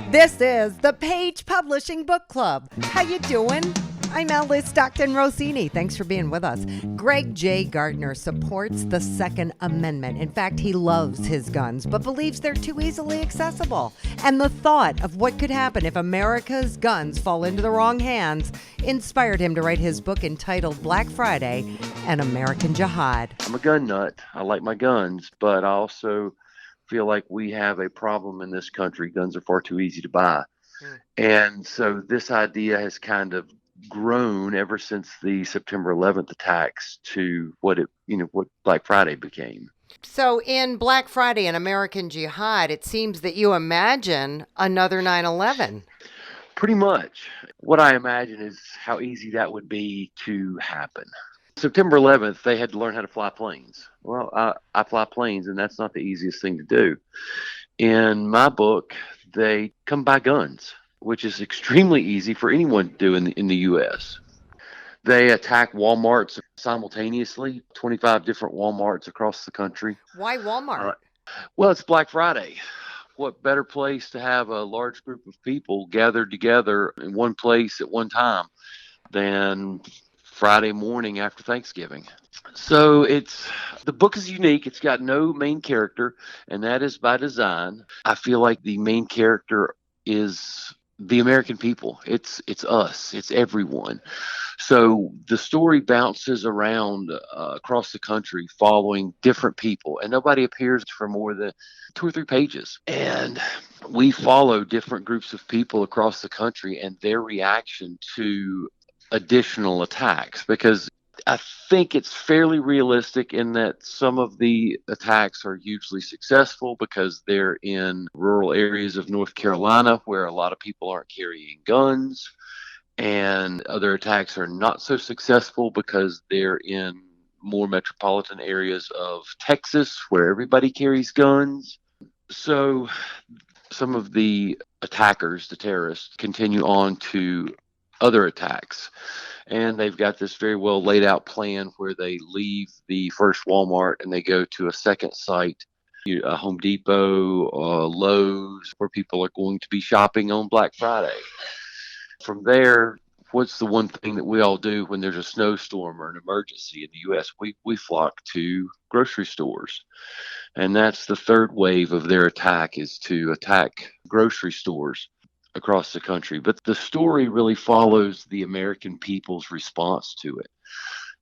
This is the Page Publishing Book Club. How you doing? I'm Alice Stockton Rossini. Thanks for being with us. Greg J. Gardner supports the Second Amendment. In fact, he loves his guns, but believes they're too easily accessible. And the thought of what could happen if America's guns fall into the wrong hands inspired him to write his book entitled Black Friday, An American Jihad. I'm a gun nut. I like my guns, but I also feel like we have a problem in this country. Guns are far too easy to buy. And so this idea has kind of grown ever since the September 11th attacks to what Black Friday became. So in Black Friday, An American Jihad, it seems that you imagine another 9/11. Pretty much. What I imagine is how easy that would be to happen. September 11th, they had to learn how to fly planes. Well, I fly planes, and that's not the easiest thing to do. In my book, they come by guns, which is extremely easy for anyone to do in the U.S. They attack Walmarts simultaneously, 25 different Walmarts across the country. Why Walmart? Well, it's Black Friday. What better place to have a large group of people gathered together in one place at one time than Friday morning after Thanksgiving. So the book is unique. It's got no main character, and that is by design. I feel like the main character is the American people. It's us. It's everyone. So the story bounces around across the country following different people, and nobody appears for more than 2 or 3 pages. And we follow different groups of people across the country and their reaction to additional attacks, because I think it's fairly realistic in that some of the attacks are hugely successful because they're in rural areas of North Carolina where a lot of people aren't carrying guns, and other attacks are not so successful because they're in more metropolitan areas of Texas where everybody carries guns. So some of the attackers, the terrorists, continue on to other attacks. And they've got this very well laid out plan where they leave the first Walmart and they go to a second site, a Home Depot, Lowe's, where people are going to be shopping on Black Friday. From there, what's the one thing that we all do when there's a snowstorm or an emergency in the U.S.? We flock to grocery stores. And that's the third wave of their attack, is to attack grocery stores across the country. But the story really follows the American people's response to it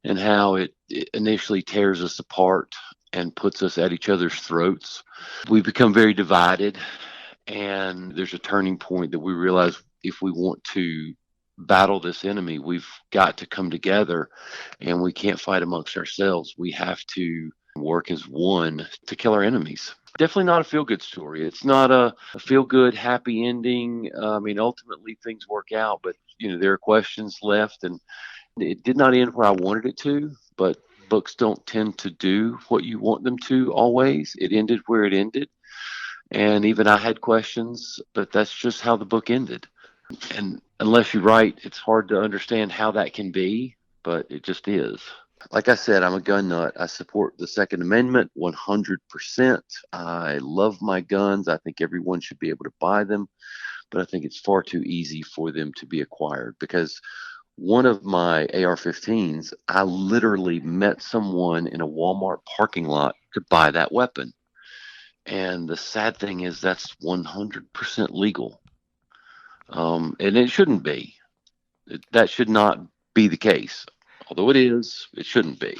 and how it initially tears us apart and puts us at each other's throats. We become very divided, and there's a turning point that we realize if we want to battle this enemy, we've got to come together, and we can't fight amongst ourselves. We have to work as one to kill our enemies. Definitely not a feel-good story. It's not a feel-good, happy ending. Ultimately things work out, but there are questions left, and it did not end where I wanted it to. But books don't tend to do what you want them to always. It ended where it ended, and even I had questions, but that's just how the book ended. And unless you write, it's hard to understand how that can be, but it just is. Like I said, I'm a gun nut. I support the Second Amendment 100%. I love my guns. I think everyone should be able to buy them, but I think it's far too easy for them to be acquired, because one of my AR-15s, I literally met someone in a Walmart parking lot to buy that weapon. And the sad thing is that's 100% legal. And it shouldn't be. That should not be the case. Although it is, it shouldn't be.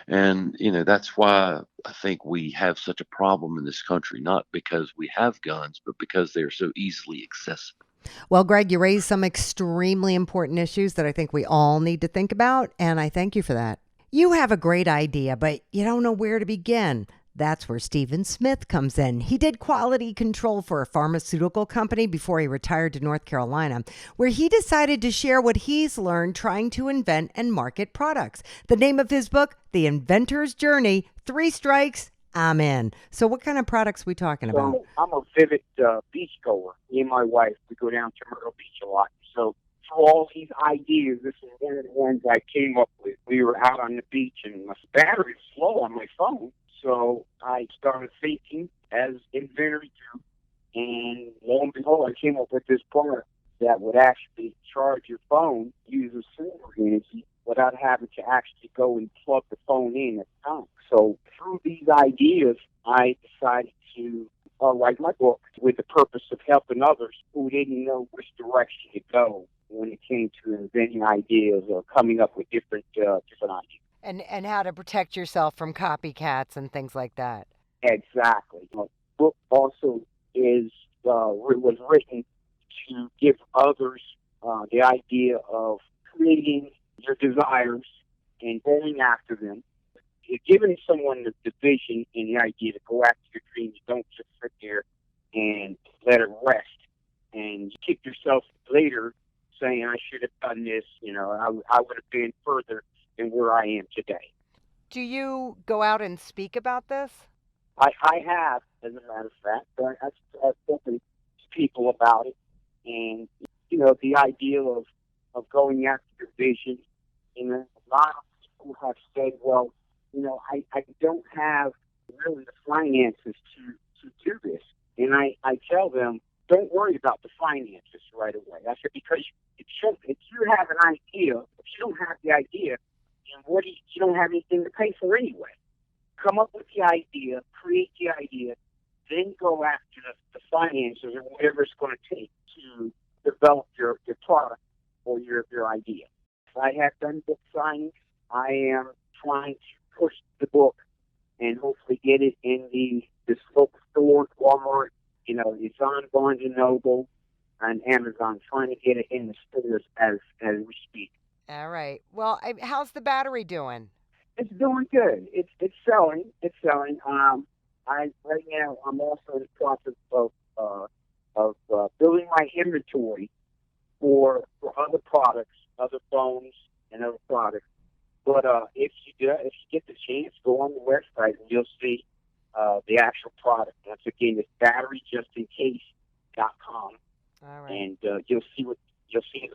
And, that's why I think we have such a problem in this country, not because we have guns, but because they're so easily accessible. Well, Greg, you raised some extremely important issues that I think we all need to think about, and I thank you for that. You have a great idea, but you don't know where to begin. That's where Stephen Smith comes in. He did quality control for a pharmaceutical company before he retired to North Carolina, where he decided to share what he's learned trying to invent and market products. The name of his book, The Inventor's Journey, 3 Strikes, I'm in. So what kind of products we talking about? So I'm a vivid beach goer. Me and my wife, we go down to Myrtle Beach a lot. So for all these ideas, this is one of the ones I came up with. We were out on the beach and my battery was low on my phone. So I started thinking, as inventors do, And lo and behold, I came up with this product that would actually charge your phone, use a solar energy without having to actually go and plug the phone in at the time. So through these ideas, I decided to write my book with the purpose of helping others who didn't know which direction to go when it came to inventing ideas or coming up with different ideas. And how to protect yourself from copycats and things like that. Exactly. The book also was written to give others the idea of creating your desires and going after them. You're giving someone the vision and the idea to go after your dreams. Don't just sit there and let it rest and kick yourself later saying, I should have done this. I would have been further than where I am today. Do you go out and speak about this? I have, as a matter of fact. I've spoken to people about it. And, the idea of going after your vision. A lot of people have said, well, I don't have really the finances to do this. And I tell them, don't worry about the finances right away. I said, because if you have an idea, if you don't have the idea, then you don't have anything to pay for anyway. Come up with the idea, create the idea, then go after the finances or whatever it's going to take to develop your product or your idea. I have done book signings. I am trying to push the book and hopefully get it in the local stores, Walmart. It's on Barnes & Noble and Amazon, trying to get it in the stores as we speak. All right. Well, how's the battery doing? It's doing good. It's selling. It's selling. Right now I'm also in the process of building my inventory for other products, other phones, and other products. But if you get the chance, go on the website and you'll see the actual product. Once again, it's batteryjustincase.com. All right. And you'll see the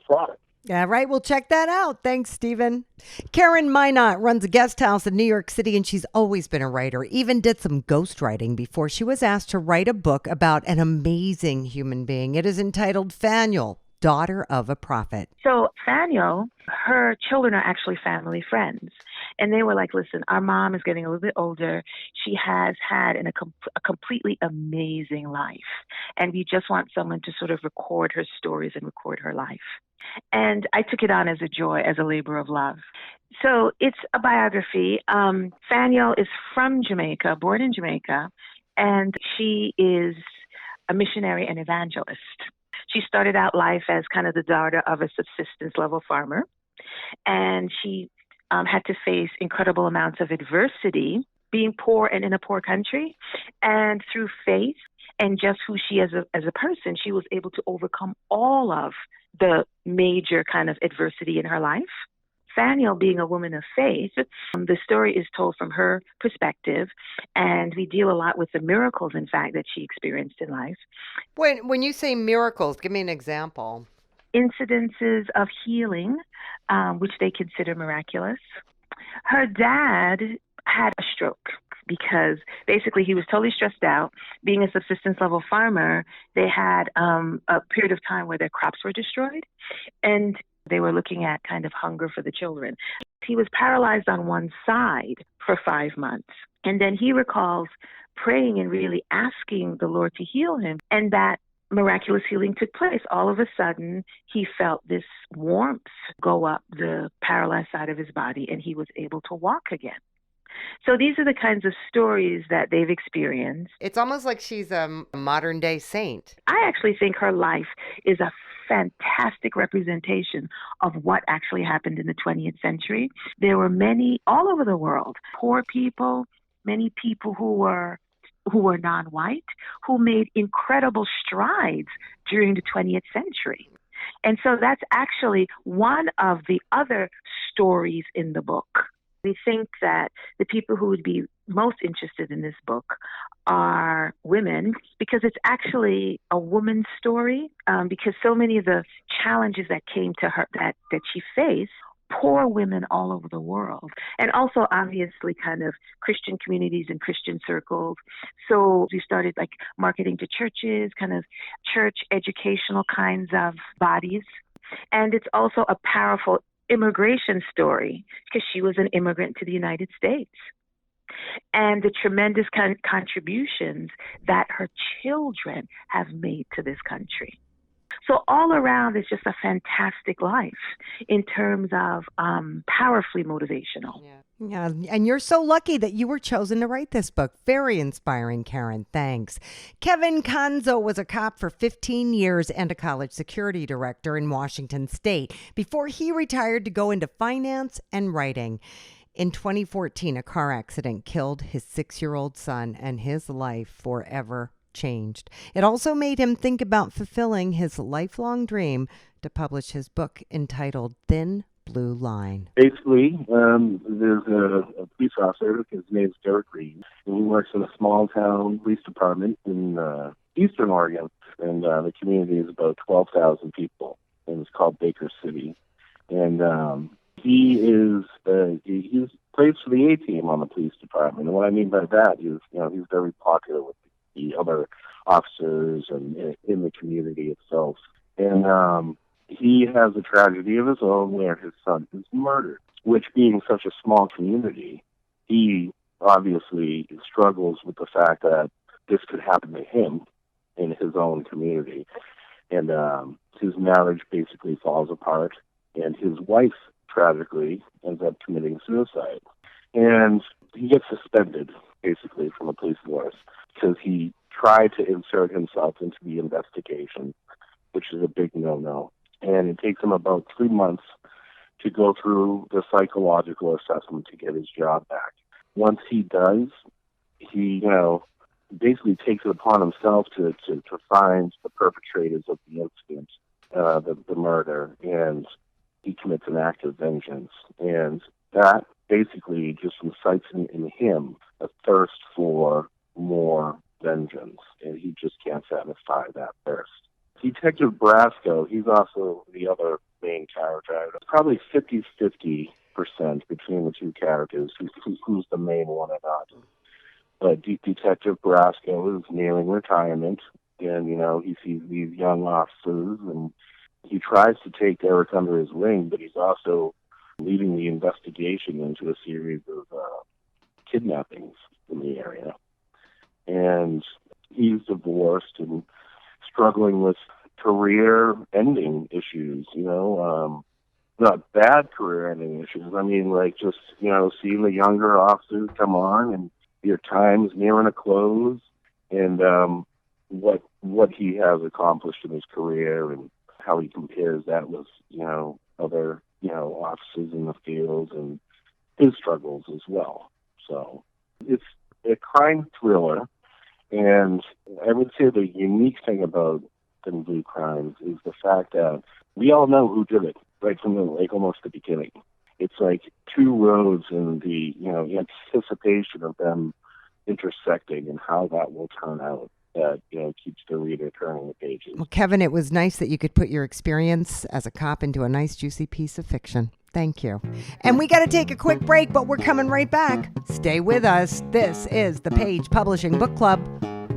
product. All right, we'll check that out. Thanks, Stephen. Karen Minot runs a guest house in New York City, and she's always been a writer, even did some ghostwriting before she was asked to write a book about an amazing human being. It is entitled Fanueil, Daughter of a Prophet. So Fanueil, her children are actually family friends. And they were like, listen, our mom is getting a little bit older. She has had a completely amazing life. And we just want someone to sort of record her stories and record her life. And I took it on as a joy, as a labor of love. So it's a biography. Fanueil is from Jamaica, born in Jamaica, and she is a missionary and evangelist. She started out life as kind of the daughter of a subsistence level farmer, and she had to face incredible amounts of adversity, being poor and in a poor country. And through faith and just who she is as a person, she was able to overcome all of the major kind of adversity in her life. Fanueil, being a woman of faith, the story is told from her perspective, and we deal a lot with the miracles, in fact, that she experienced in life. When you say miracles, give me an example. Incidences of healing, which they consider miraculous. Her dad had a stroke because basically he was totally stressed out. Being a subsistence level farmer, they had a period of time where their crops were destroyed, and they were looking at kind of hunger for the children. He was paralyzed on one side for 5 months. And then he recalls praying and really asking the Lord to heal him. And that miraculous healing took place. All of a sudden, he felt this warmth go up the paralyzed side of his body, and he was able to walk again. So these are the kinds of stories that they've experienced. It's almost like she's a modern day saint. I actually think her life is a fantastic representation of what actually happened in the 20th century. There were many all over the world, poor people, many people who were non-white, who made incredible strides during the 20th century. And so that's actually one of the other stories in the book. We think that the people who would be most interested in this book are women, because it's actually a woman's story, because so many of the challenges that came to her, that she faced, poor women all over the world, and also obviously kind of Christian communities and Christian circles. So we started like marketing to churches, kind of church educational kinds of bodies. And it's also a powerful immigration story because she was an immigrant to the United States, and the tremendous contributions that her children have made to this country. So all around, it's just a fantastic life in terms of powerfully motivational. Yeah, and you're so lucky that you were chosen to write this book. Very inspiring, Karen. Thanks. Kevin Conzo was a cop for 15 years and a college security director in Washington State before he retired to go into finance and writing. In 2014, a car accident killed his 6-year-old son, and his life forever changed. It also made him think about fulfilling his lifelong dream to publish his book entitled Thin Blue Line. Basically, there's a police officer. His name's Derek Reed, and he works in a small town police department in eastern Oregon, and the community is about 12,000 people, and it's called Baker City. And he plays for the A team on the police department. And what I mean by that is, he's very popular with the other officers and in the community itself. And he has a tragedy of his own where his son is murdered, which being such a small community, he obviously struggles with the fact that this could happen to him in his own community. And his marriage basically falls apart, and his wife tragically ends up committing suicide. And he gets suspended, basically, from the police force because he tried to insert himself into the investigation, which is a big no-no. And it takes him about 3 months to go through the psychological assessment to get his job back. Once he does, he, basically takes it upon himself to find the perpetrators of the incident, the murder, and he commits an act of vengeance. And that basically just incites in him a thirst for more vengeance, and he just can't satisfy that thirst. Detective Brasco, he's also the other main character. Probably 50-50% between the two characters, who's the main one or not. But Detective Brasco is nearing retirement, and, he sees these young officers, and he tries to take Eric under his wing, but he's also leading the investigation into a series of kidnappings in the area. And he's divorced and struggling with career-ending issues, not bad career-ending issues. I mean, just, seeing the younger officers come on and your time's nearing a close, and what he has accomplished in his career and how he compares that with, other, officers in the field and his struggles as well. So it's a crime thriller, and I would say the unique thing about Thin Blue Crimes is the fact that we all know who did it right from almost the beginning. It's like two roads and the anticipation of them intersecting and how that will turn out that keeps the reader turning the pages. Well, Kevin, it was nice that you could put your experience as a cop into a nice juicy piece of fiction. Thank you. And we got to take a quick break, but we're coming right back. Stay with us. This is the Page Publishing Book Club.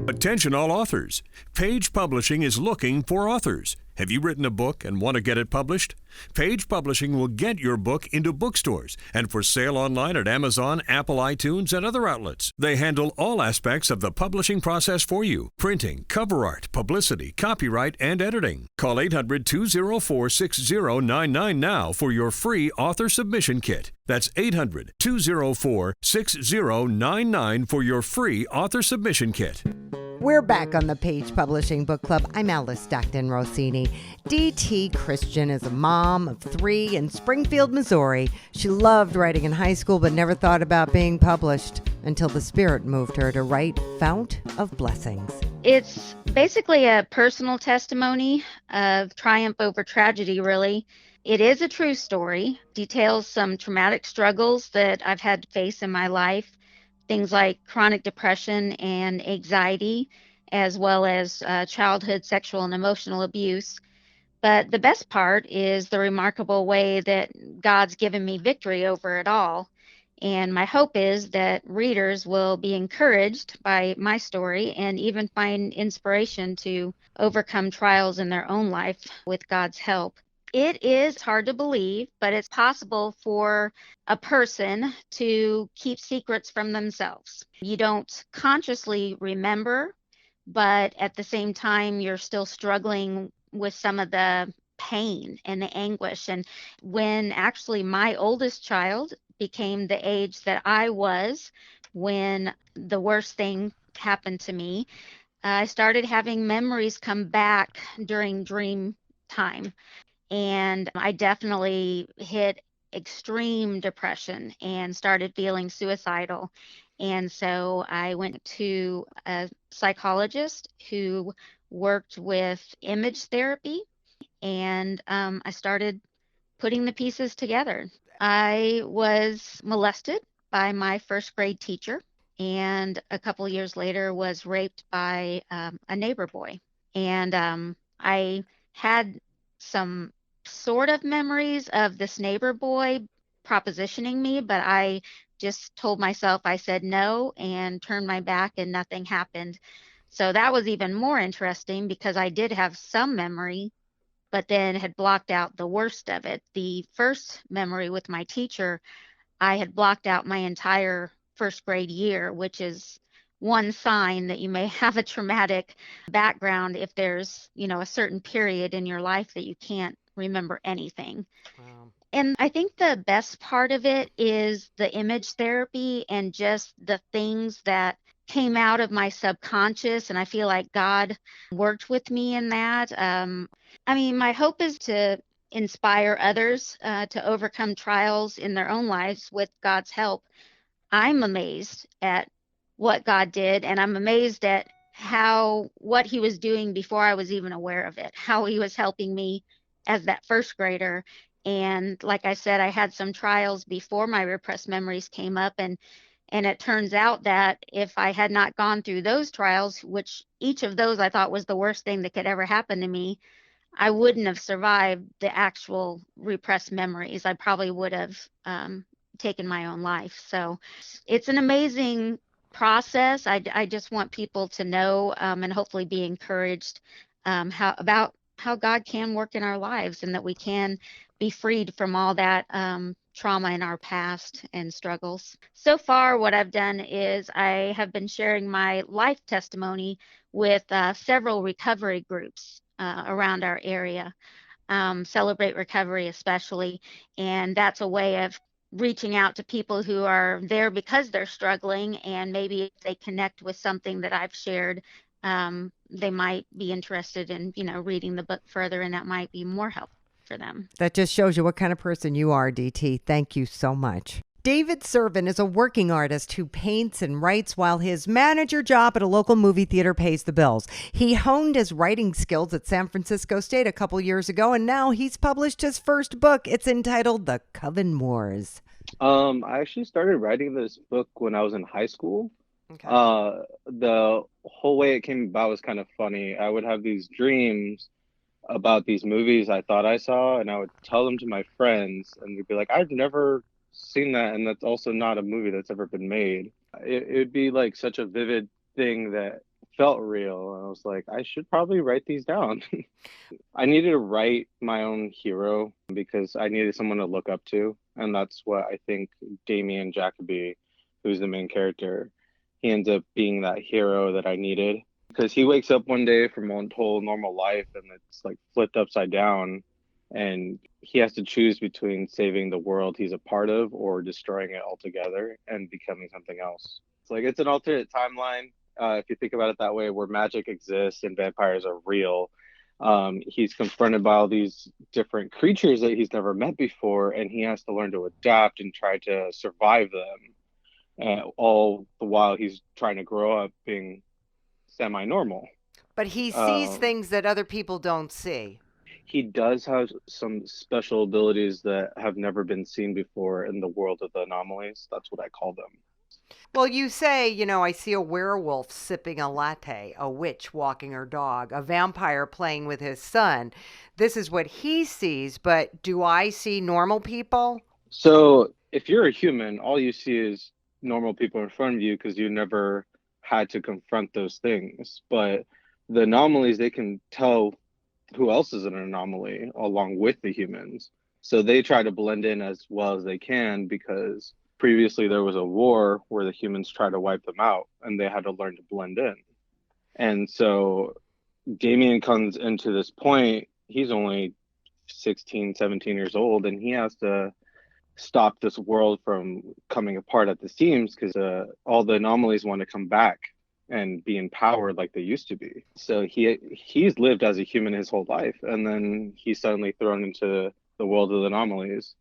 Attention all authors. Page Publishing is looking for authors. Have you written a book and want to get it published? Page Publishing will get your book into bookstores and for sale online at Amazon, Apple iTunes, and other outlets. They handle all aspects of the publishing process for you: printing, cover art, publicity, copyright, and editing. Call 800-204-6099 now for your free author submission kit. That's 800-204-6099 for your free author submission kit. We're back on the Page Publishing Book Club. I'm Alice Stockton Rossini. D.T. Christian is a mom of 3 in Springfield, Missouri. She loved writing in high school but never thought about being published until the Spirit moved her to write Fount of Blessings. It's basically a personal testimony of triumph over tragedy, really. It is a true story, details some traumatic struggles that I've had to face in my life. Things like chronic depression and anxiety, as well as childhood sexual and emotional abuse. But the best part is the remarkable way that God's given me victory over it all. And my hope is that readers will be encouraged by my story and even find inspiration to overcome trials in their own life with God's help. It is hard to believe, but it's possible for a person to keep secrets from themselves. You don't consciously remember, but at the same time, you're still struggling with some of the pain and the anguish. And when actually my oldest child became the age that I was when the worst thing happened to me, I started having memories come back during dream time. And I definitely hit extreme depression and started feeling suicidal. And so I went to a psychologist who worked with image therapy, and I started putting the pieces together. I was molested by my first grade teacher, and a couple years later was raped by a neighbor boy. And I had some sort of memories of this neighbor boy propositioning me, but I just told myself, I said no and turned my back, and nothing happened. So that was even more interesting because I did have some memory, but then had blocked out the worst of it. The first memory with my teacher, I had blocked out my entire first grade year, which is one sign that you may have a traumatic background if there's, a certain period in your life that you can't remember anything. Wow. And I think the best part of it is the image therapy and just the things that came out of my subconscious. And I feel like God worked with me in that. My hope is to inspire others to overcome trials in their own lives with God's help. I'm amazed at what God did, and I'm amazed at what he was doing before I was even aware of it, how he was helping me as that first grader. And like I said, I had some trials before my repressed memories came up, and it turns out that if I had not gone through those trials, which each of those I thought was the worst thing that could ever happen to me, I wouldn't have survived the actual repressed memories. I probably would have taken my own life. So it's an amazing process. I just want people to know and hopefully be encouraged how God can work in our lives, and that we can be freed from all that trauma in our past and struggles. So far, what I've done is I have been sharing my life testimony with several recovery groups around our area, Celebrate Recovery especially. And that's a way of reaching out to people who are there because they're struggling, and maybe if they connect with something that I've shared, they might be interested in, reading the book further, and that might be more helpful for them. That just shows you what kind of person you are, DT. Thank you so much. David Servin is a working artist who paints and writes while his manager job at a local movie theater pays the bills. He honed his writing skills at San Francisco State a couple years ago, and now he's published his first book. It's entitled The Coven Wars. I actually started writing this book when I was in high school. Okay. The whole way it came about was kind of funny. I would have these dreams about these movies I thought I saw, and I would tell them to my friends, and they'd be like, I've never seen that, and that's also not a movie that's ever been made. It would be like such a vivid thing that felt real, and I was like, I should probably write these down. I needed to write my own hero because I needed someone to look up to, and that's what I think Damien Jacoby, who's the main character, he ends up being that hero that I needed, because he wakes up one day from a whole normal life and it's like flipped upside down, and he has to choose between saving the world he's a part of or destroying it altogether and becoming something else. It's like it's an alternate timeline, if you think about it that way, where magic exists and vampires are real. He's confronted by all these different creatures that he's never met before, and he has to learn to adapt and try to survive them. All the while he's trying to grow up being semi-normal. But he sees things that other people don't see. He does have some special abilities that have never been seen before in the world of the anomalies. That's what I call them. Well, you say, I see a werewolf sipping a latte, a witch walking her dog, a vampire playing with his son. This is what he sees, but do I see normal people? So if you're a human, all you see is normal people in front of you because you never had to confront those things. But the anomalies, they can tell who else is an anomaly along with the humans. So they try to blend in as well as they can because previously there was a war where the humans tried to wipe them out and they had to learn to blend in. And so Damien comes into this point, he's only 16, 17 years old, and he has to stop this world from coming apart at the seams because all the anomalies want to come back and be empowered like they used to be. So he's lived as a human his whole life, and then he's suddenly thrown into the world of the anomalies,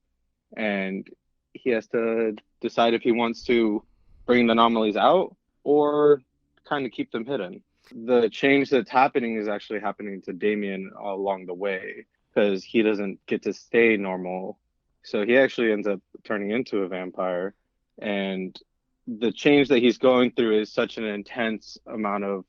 and he has to decide if he wants to bring the anomalies out or kind of keep them hidden. The change that's happening is actually happening to Damien along the way because he doesn't get to stay normal. So he actually ends up turning into a vampire. And the change that he's going through is such an intense amount of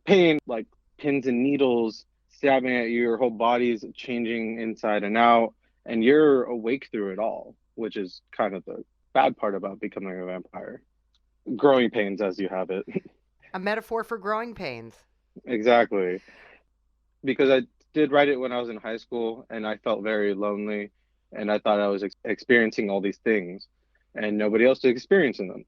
pain, like pins and needles stabbing at you, your whole body's changing inside and out, and you're awake through it all, which is kind of the bad part about becoming a vampire. Growing pains as you have it. A metaphor for growing pains. Exactly. Because I did write it when I was in high school and I felt very lonely and I thought I was experiencing all these things and nobody else is experiencing them.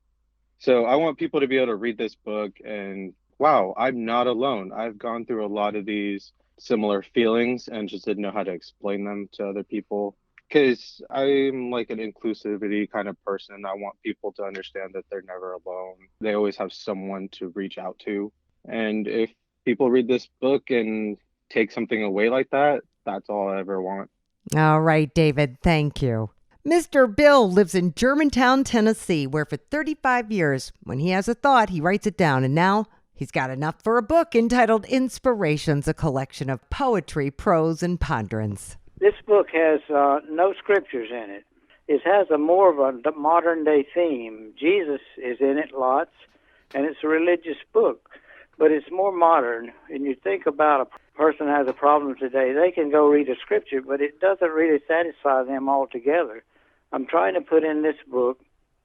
So I want people to be able to read this book and wow, I'm not alone. I've gone through a lot of these similar feelings and just didn't know how to explain them to other people. Because I'm like an inclusivity kind of person. I want people to understand that they're never alone. They always have someone to reach out to. And if people read this book and take something away like that, that's all I ever want. All right, David, thank you. Mr. Bill lives in Germantown, Tennessee, where for 35 years, when he has a thought, he writes it down. And now he's got enough for a book entitled Inspirations, a collection of poetry, prose, and ponderance. This book has no scriptures in it. It has more of a modern-day theme. Jesus is in it lots, and it's a religious book, but it's more modern. And you think about a person has a problem today, they can go read a scripture, but it doesn't really satisfy them altogether. I'm trying to put in this book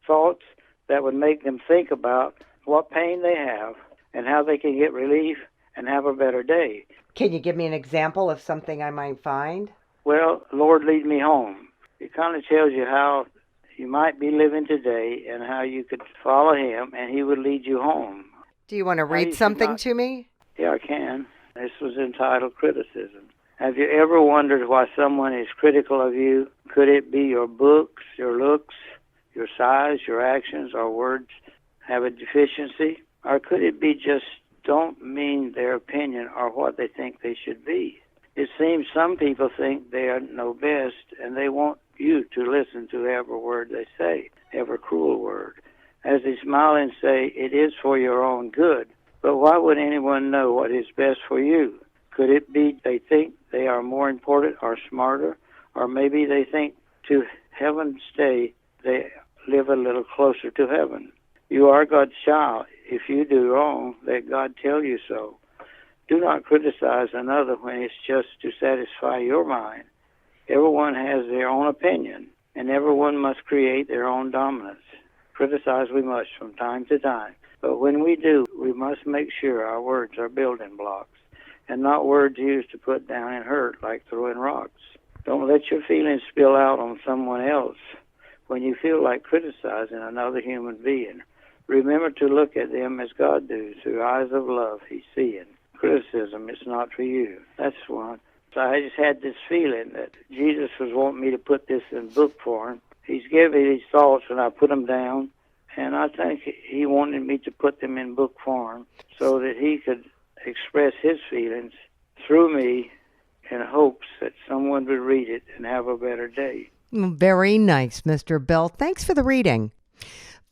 thoughts that would make them think about what pain they have and how they can get relief and have a better day. Can you give me an example of something I might find? Well, Lord, lead me home. It kind of tells you how you might be living today and how you could follow him and he would lead you home. Do you want to read something to me? Yeah, I can. This was entitled Criticism. Have you ever wondered why someone is critical of you? Could it be your books, your looks, your size, your actions, or words have a deficiency? Or could it be just don't mean their opinion or what they think they should be? It seems some people think they know best, and they want you to listen to every word they say, every cruel word. As they smile and say, it is for your own good. But why would anyone know what is best for you? Could it be they think they are more important or smarter? Or maybe they think to heaven stay, they live a little closer to heaven. You are God's child. If you do wrong, let God tell you so. Do not criticize another when it's just to satisfy your mind. Everyone has their own opinion, and everyone must create their own dominance. Criticize we must from time to time, but when we do, we must make sure our words are building blocks, and not words used to put down and hurt like throwing rocks. Don't let your feelings spill out on someone else when you feel like criticizing another human being. Remember to look at them as God does, through eyes of love he's seeing. Criticism is not for you. That's one. So I just had this feeling that Jesus was wanting me to put this in book form. He's given me these thoughts and I put them down, and I think he wanted me to put them in book form so that he could express his feelings through me in hopes that someone would read it and have a better day. Very nice, Mr. Bell. Thanks for the reading.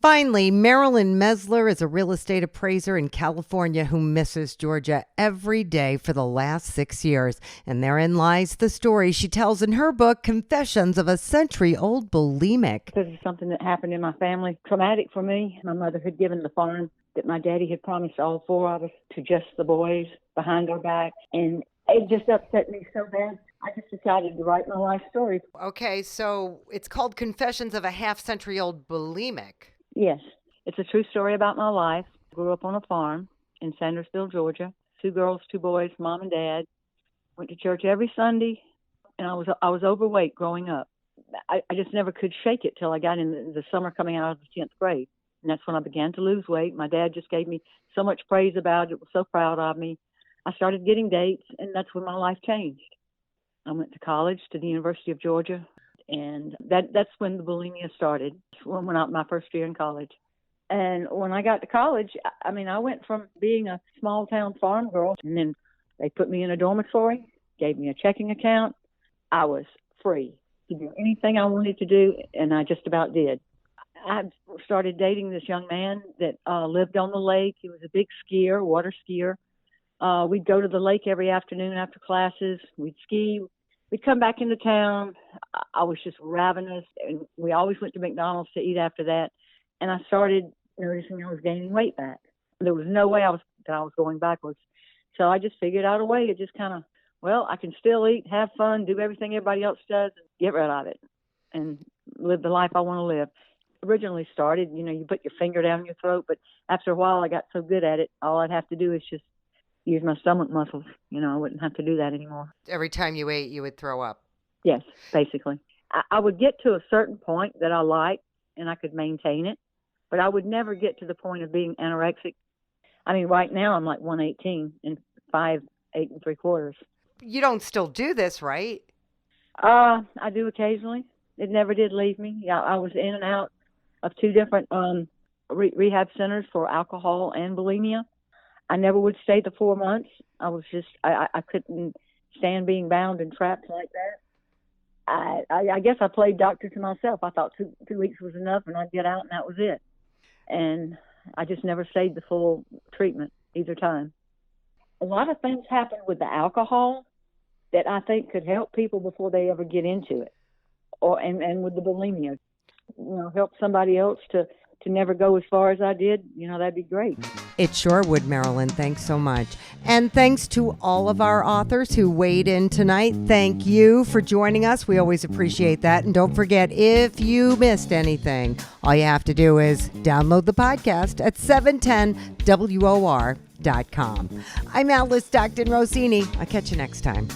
Finally, Marilyn Mesler is a real estate appraiser in California who misses Georgia every day for the last 6 years. And therein lies the story she tells in her book, Confessions of a Century-Old Bulimic. This is something that happened in my family, traumatic for me. My mother had given the farm that my daddy had promised all four of us to just the boys behind our back. And it just upset me so bad. I just decided to write my life story. Okay, so it's called Confessions of a Half-Century-Old Bulimic. Yes, it's a true story about my life. I grew up on a farm in Sandersville, Georgia. 2 girls, 2 boys, mom and dad. Went to church every Sunday, and I was overweight growing up. I just never could shake it till I got in the summer coming out of the 10th grade. And that's when I began to lose weight. My dad just gave me so much praise about it, was so proud of me. I started getting dates, and that's when my life changed. I went to college, to the University of Georgia, and that's when the bulimia started, when I my first year in college. And when I got to college, I mean, I went from being a small-town farm girl, and then they put me in a dormitory, gave me a checking account. I was free to do anything I wanted to do, and I just about did. I started dating this young man that lived on the lake. He was a big skier, water skier. We'd go to the lake every afternoon after classes. We'd ski. We'd come back into town. I was just ravenous, and we always went to McDonald's to eat after that. And I started noticing I was gaining weight back. There was no way I was going backwards. So I just figured out a way to just kind of, I can still eat, have fun, do everything everybody else does, and get rid of it, and live the life I want to live. Originally started, you put your finger down your throat, but after a while I got so good at it, all I'd have to do is just use my stomach muscles. I wouldn't have to do that anymore. Every time you ate, you would throw up. Yes, basically. I would get to a certain point that I liked, and I could maintain it, but I would never get to the point of being anorexic. I mean, right now I'm like 118 and 5'8" 3/4. You don't still do this, right? I do occasionally. It never did leave me. Yeah, I was in and out of 2 different rehab centers for alcohol and bulimia. I never would stay the 4 months. I couldn't stand being bound and trapped like that. I guess I played doctor to myself. I thought 2 weeks was enough, and I'd get out, and that was it. And I just never stayed the full treatment either time. A lot of things happen with the alcohol that I think could help people before they ever get into it, and with the bulimia, help somebody else to never go as far as I did. That'd be great. It sure would, Marilyn. Thanks so much. And thanks to all of our authors who weighed in tonight. Thank you for joining us. We always appreciate that. And don't forget, if you missed anything, all you have to do is download the podcast at 710WOR.com. I'm Alice Stockton Rossini. I'll catch you next time.